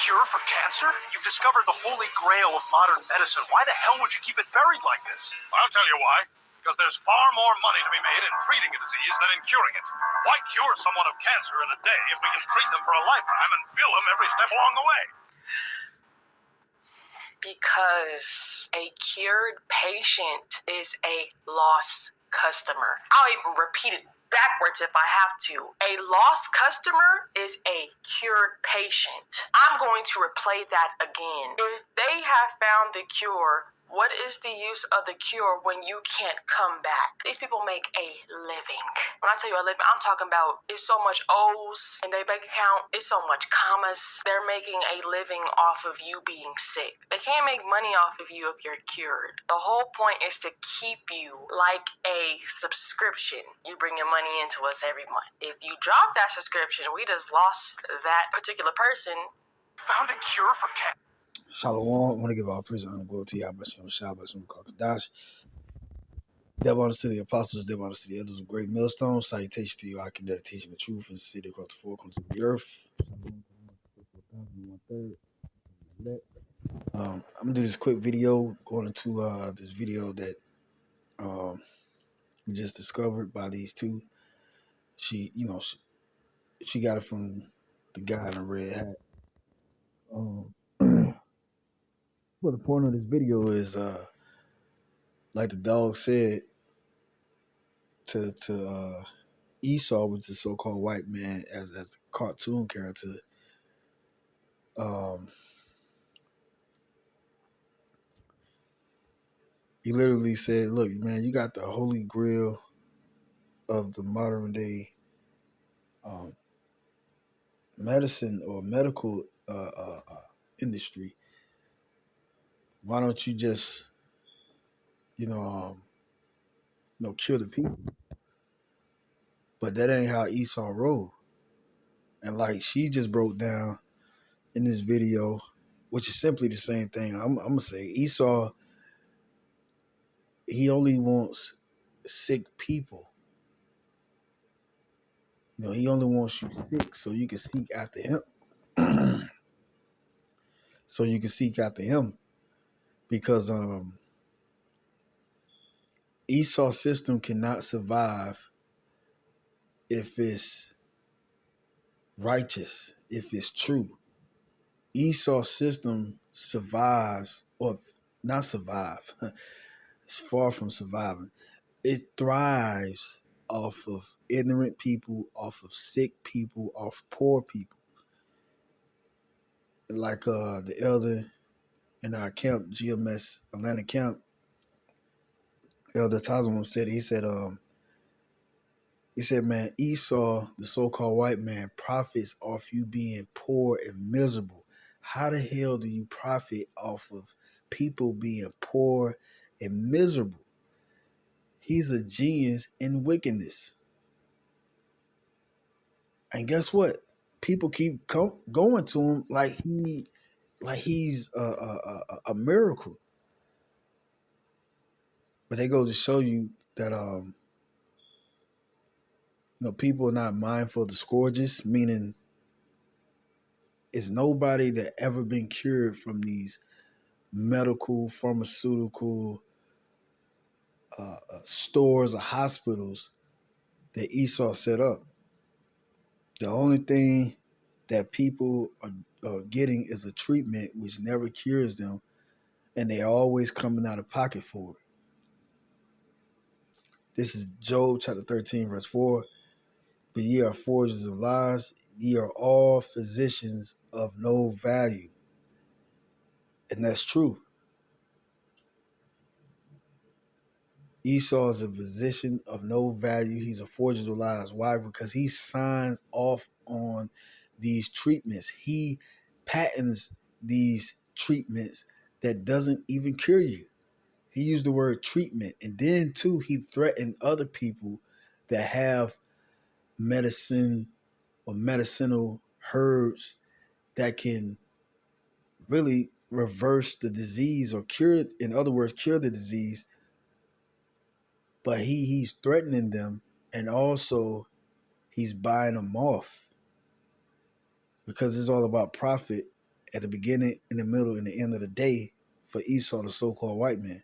cure for cancer? You've discovered the holy grail of modern medicine. Why the hell would you keep it buried like this? I'll tell you why. Because there's far more money to be made in treating a disease than in curing it. Why cure someone of cancer in a day if we can treat them for a lifetime and bill them every step along the way? Because a cured patient is a lost customer. I'll even repeat it backwards if I have to. A lost customer is a cured patient. I'm going to replay that again. If they have found the cure, what is the use of the cure when you can't come back? These people make a living. When I tell you a living, I'm talking about it's so much O's in their bank account, it's so much commas. They're making a living off of you being sick. They can't make money off of you if you're cured. The whole point is to keep you like a subscription. You bring your money into us every month. If you drop that subscription, we just lost that particular person. Found a cure for cancer. Shalom. I want to give all praise and honor, glory to Yahweh, Shabbat, Kadash. Devil honors to the apostles, devil honors to the elders of great millstone. Salutation to you, I can that teaching the truth and city across the four corners of the earth. I'm gonna do this quick video going into this video that we just discovered by these two. She got it from the guy in the red hat. Well, the point of this video is, like the dog said to Esau, which is the so-called white man, as a cartoon character. He literally said, "Look, man, you got the holy grail of the modern day medicine or medical industry. Why don't you just, cure the people?" But that ain't how Esau rolled. And like she just broke down in this video, which is simply the same thing. I'm gonna say Esau, he only wants sick people. He only wants you sick so you can seek after him. So you can seek after him. Because Esau's system cannot survive if it's righteous, if it's true. Esau's system survives, or not survive. It's far from surviving. It thrives off of ignorant people, off of sick people, off poor people. Like the elder in our camp, GMS Atlanta camp, Elder Tazwan said, he said, man, Esau, the so-called white man, profits off you being poor and miserable. How the hell do you profit off of people being poor and miserable? He's a genius in wickedness. And guess what? People keep going to him like he's a miracle. But they go to show you that people are not mindful of the scourges, meaning it's nobody that ever been cured from these medical, pharmaceutical stores or hospitals that Esau set up. The only thing that people are getting is a treatment which never cures them, and they're always coming out of pocket for it. This is Job chapter 13, verse 4. But ye are forgers of lies, ye are all physicians of no value. And that's true. Esau is a physician of no value. He's a forger of lies. Why? Because he signs off on these treatments. He patents these treatments that doesn't even cure you. He used the word treatment. And then, too, he threatened other people that have medicine or medicinal herbs that can really reverse the disease or cure, in other words, cure the disease. But he's threatening them, and also he's buying them off because it's all about profit at the beginning, in the middle, and the end of the day for Esau, the so-called white man.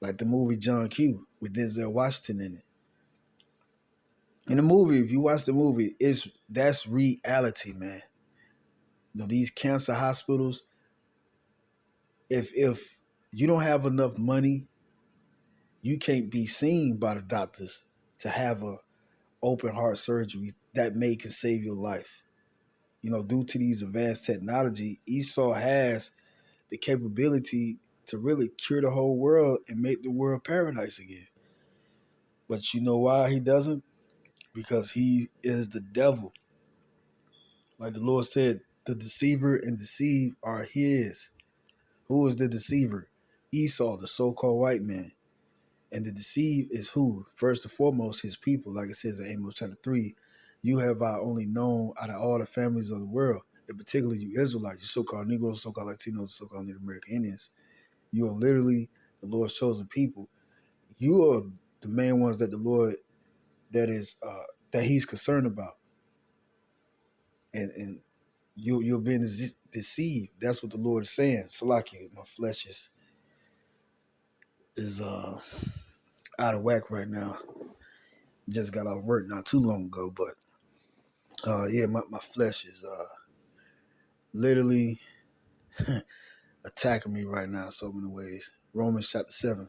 Like the movie John Q with Denzel Washington in it. In the movie, if you watch the movie, that's reality, man. You know, these cancer hospitals, if you don't have enough money, you can't be seen by the doctors to have a open heart surgery that can save your life. You know, due to these advanced technology, Esau has the capability to really cure the whole world and make the world paradise again. But you know why he doesn't? Because he is the devil. Like the Lord said, the deceiver and deceive are his. Who is the deceiver? Esau, the so-called white man. And the deceive is who? First and foremost, his people. Like it says in Amos chapter 3, you have I only known out of all the families of the world, in particular you Israelites, you so-called Negroes, so-called Latinos, so-called Native American Indians. You are literally the Lord's chosen people. You are the main ones that the Lord that He's concerned about, and you're being deceived. That's what the Lord is saying. Salaki, my flesh is out of whack right now. Just got off work not too long ago, but yeah, my flesh is literally attacking me right now in so many ways. Romans chapter 7.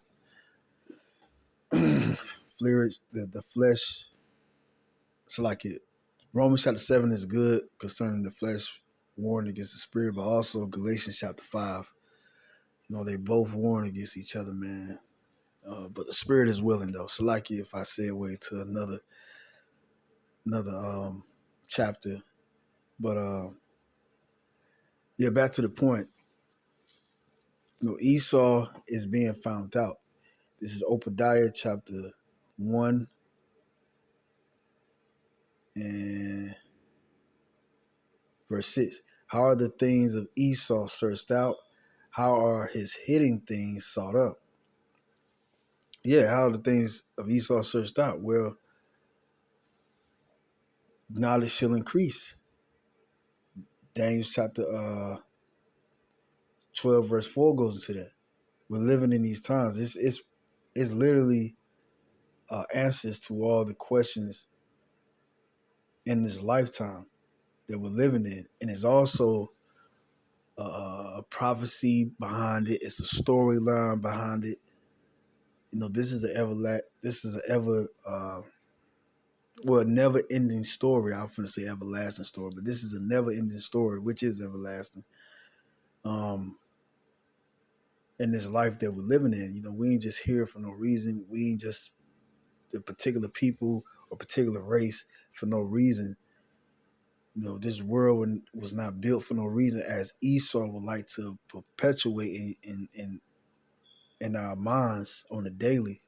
The flesh, it's like it. Romans chapter 7 is good concerning the flesh warring against the spirit, but also Galatians chapter 5. You know, they both warn against each other, man. But the spirit is willing, though. So, like if I segue to another chapter, but yeah, back to the point. You know, Esau is being found out. This is Obadiah chapter 1 and verse 6. How are the things of Esau searched out? How are his hidden things sought up? Yeah, how are the things of Esau searched out? Well, knowledge shall increase. Daniel chapter 12 verse 4 goes into that. We're living in these times. It's literally answers to all the questions in this lifetime that we're living in, and it's also a prophecy behind it. It's a storyline behind it. You know, this is a never-ending story. I'm going to say everlasting story, but this is a never-ending story, which is everlasting. In this life that we're living in, you know, we ain't just here for no reason. We ain't just the particular people or particular race for no reason. You know, this world was not built for no reason, as Esau would like to perpetuate in our minds on a daily.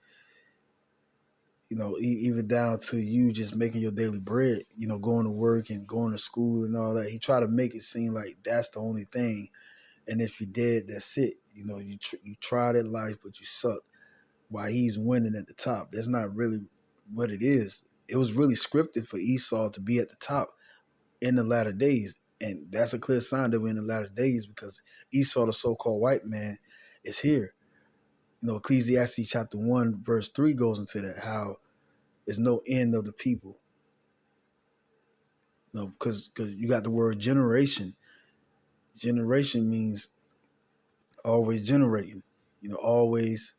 You know, even down to you just making your daily bread, you know, going to work and going to school and all that. He tried to make it seem like that's the only thing. And if you did, that's it. You know, you tried at life, but you suck. While he's winning at the top, that's not really what it is. It was really scripted for Esau to be at the top in the latter days. And that's a clear sign that we're in the latter days because Esau, the so-called white man, is here. You know, Ecclesiastes chapter 1, verse 3 goes into that, how there's no end of the people. You know, because you got the word generation. Generation means always generating, you know, always,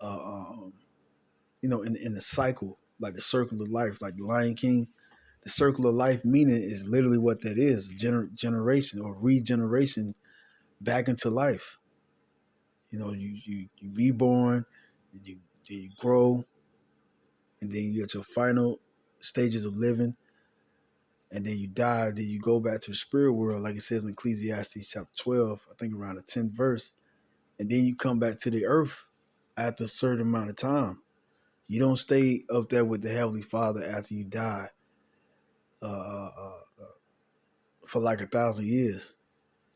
you know, in the cycle, like the circle of life, like the Lion King. The circle of life meaning is literally what that is, generation or regeneration back into life. You know, you be born, you grow, and then you get your final stages of living, and then you die, then you go back to the spirit world, like it says in Ecclesiastes chapter 12, I think around the 10th verse, and then you come back to the earth after a certain amount of time. You don't stay up there with the Heavenly Father after you die for like 1,000 years.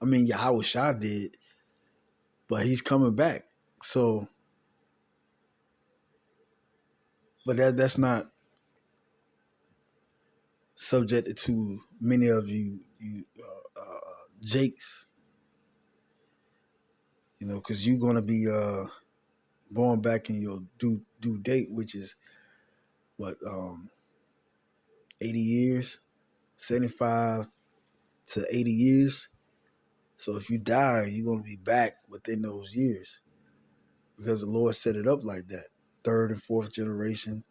I mean, Yahweh Shah did, but he's coming back. So, but that's not subjected to many of you Jake's, because you're gonna be born back in your due date, which is what 80 years, 75 to 80 years. So if you die, you're gonna be back within those years because the Lord set it up like that. Third and fourth generation,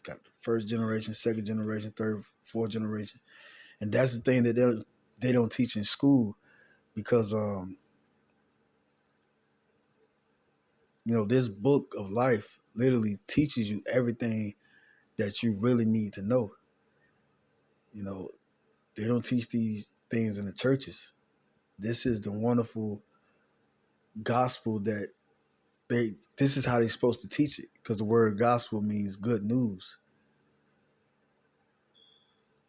got the first generation, second generation, third, fourth generation, and that's the thing that they don't teach in school because this book of life literally teaches you everything that you really need to know. They don't teach these things in the churches. This is the wonderful gospel that this is how they're supposed to teach it, because the word gospel means good news.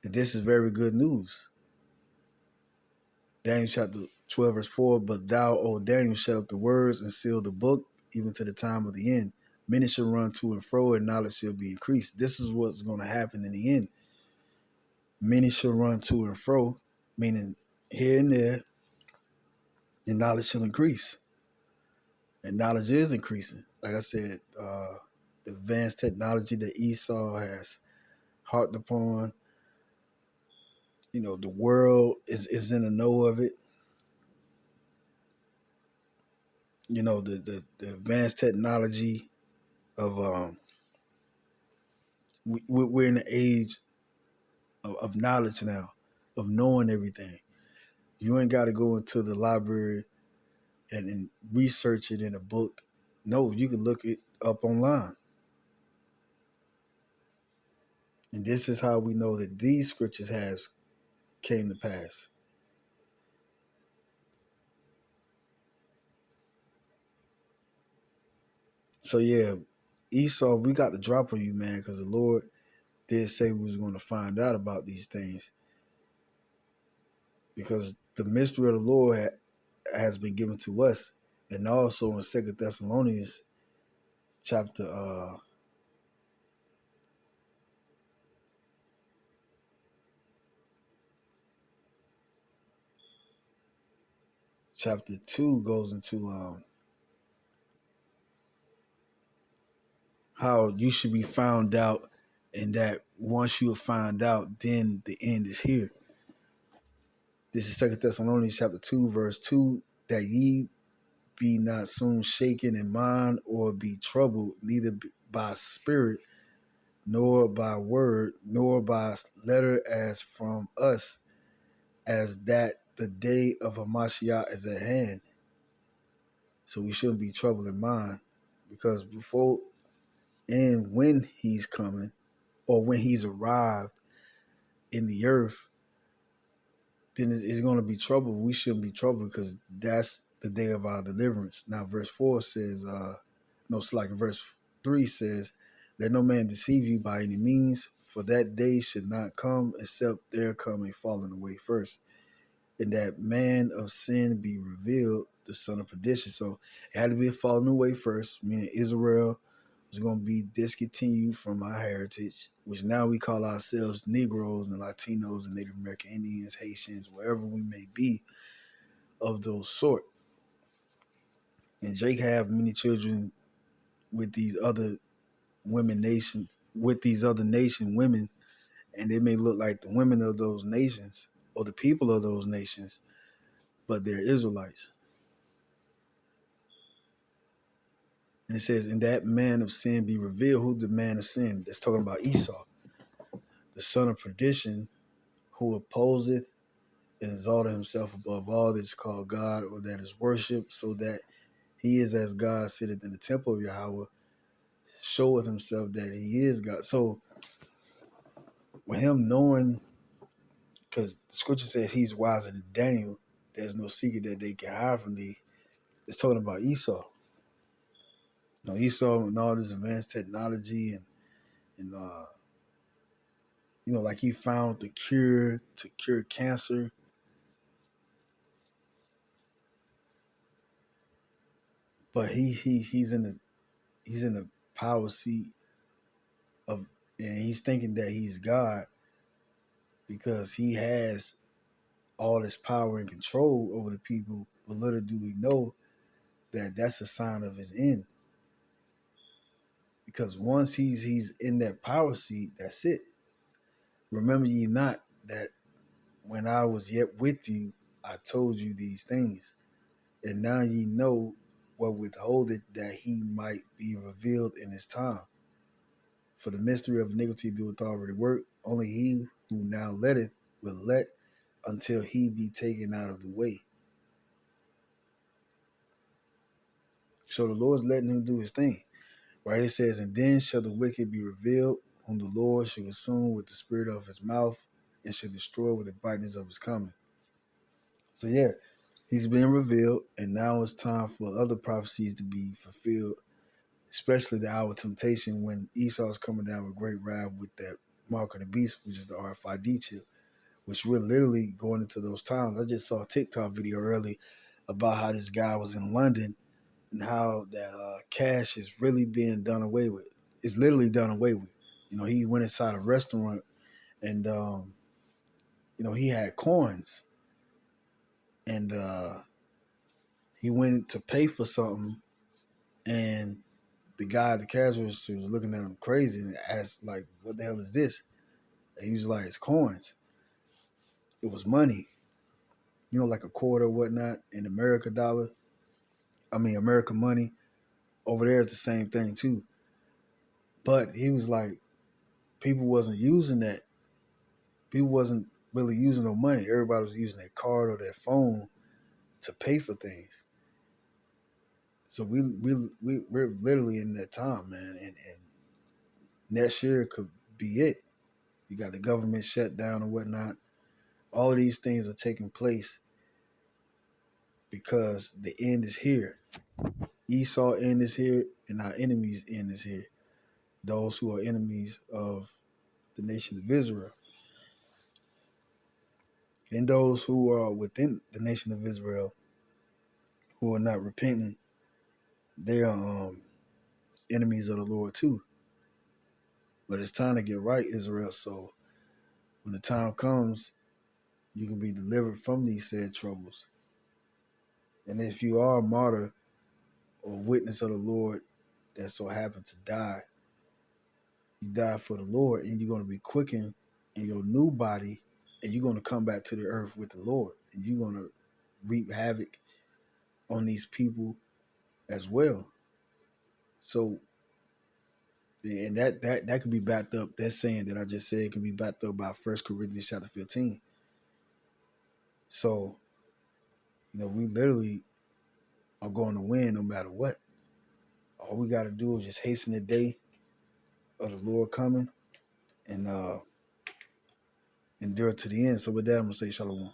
And this is very good news. Daniel chapter 12, verse 4, but thou, O Daniel, shut up the words and seal the book, even to the time of the end. Many shall run to and fro, and knowledge shall be increased. This is what's going to happen in the end. Many shall run to and fro, meaning here and there, and knowledge shall increase. And knowledge is increasing. Like I said, the advanced technology that Esau has harped upon, the world is in the know of it. The advanced technology of we're in the age of knowledge now, of knowing everything. You ain't got to go into the library and research it in a book. No, you can look it up online. And this is how we know that these scriptures has came to pass. So yeah, Esau, we got the drop on you, man, because the Lord did say we was going to find out about these things. Because the mystery of the Lord has been given to us. And also in 2 Thessalonians chapter 2 goes into how you should be found out, and that once you are found out, then the end is here. This is 2 Thessalonians chapter 2, verse 2, that ye be not soon shaken in mind or be troubled, neither by spirit, nor by word, nor by letter as from us, as that the day of Hamashiach is at hand. So we shouldn't be troubled in mind, because before and when he's coming, or when he's arrived in the earth, then it's going to be trouble. We shouldn't be troubled because that's the day of our deliverance. Now, verse 4 says, verse 3 says, let no man deceive you by any means, for that day should not come except there come a falling away first, and that man of sin be revealed, the son of perdition. So it had to be a falling away first, meaning Israel was going to be discontinued from our heritage, which now we call ourselves Negroes and Latinos and Native American Indians, Haitians, wherever we may be of those sort. And Jake have many children with these other nation women, and they may look like the women of those nations or the people of those nations, but they're Israelites. And it says, and that man of sin be revealed. Who's the man of sin? That's talking about Esau, the son of perdition, who opposeth and exalted himself above all that is called God or that is worshipped, so that he is as God sitteth in the temple of Yahweh, showeth himself that he is God. So with him knowing, because the scripture says he's wiser than Daniel, there's no secret that they can hide from thee. It's talking about Esau. Esau and all this advanced technology and like he found the cure to cure cancer. But he's in the power seat of, and he's thinking that he's God because he has all this power and control over the people, but little do we know that that's a sign of his end. Because once he's in that power seat, that's it. Remember ye not that when I was yet with you, I told you these things. And now ye know what withholdeth that he might be revealed in his time. For the mystery of iniquity doeth already work. Only he who now letteth will let until he be taken out of the way. So the Lord's letting him do his thing. Right? It says, and then shall the wicked be revealed, whom the Lord shall consume with the spirit of his mouth and shall destroy with the brightness of his coming. So yeah, he's been revealed, and now it's time for other prophecies to be fulfilled, especially the hour of temptation when Esau is coming down with great wrath with that mark of the beast, which is the RFID chip, which we're literally going into those times. I just saw a TikTok video early about how this guy was in London and how that cash is really being done away with. It's literally done away with. You know, he went inside a restaurant and, you know, he had coins and he went to pay for something and the guy at the cash register was looking at him crazy and asked, like, what the hell is this? And he was like, it's coins. It was money. You know, like a quarter or whatnot in American money. Over there it's the same thing too. But he was like, people wasn't using that. People wasn't really using no money. Everybody was using their card or their phone to pay for things. So we're literally in that time, man. And next year could be it. You got the government shut down and whatnot. All of these things are taking place because the end is here. Esau end is here, and our enemies end is here. Those who are enemies of the nation of Israel. And those who are within the nation of Israel who are not repenting, they are enemies of the Lord too. But it's time to get right, Israel. So when the time comes, you can be delivered from these said troubles. And if you are a martyr or witness of the Lord that so happened to die, you die for the Lord, and you're going to be quickened in your new body, and you're going to come back to the earth with the Lord, and you're going to reap havoc on these people as well. So, and that could be backed up. That saying that I just said can be backed up by 1 Corinthians chapter 15. So, you know, we literally are going to win no matter what. All we got to do is just hasten the day of the Lord coming and endure to the end. So with that, I'm going to say shalom.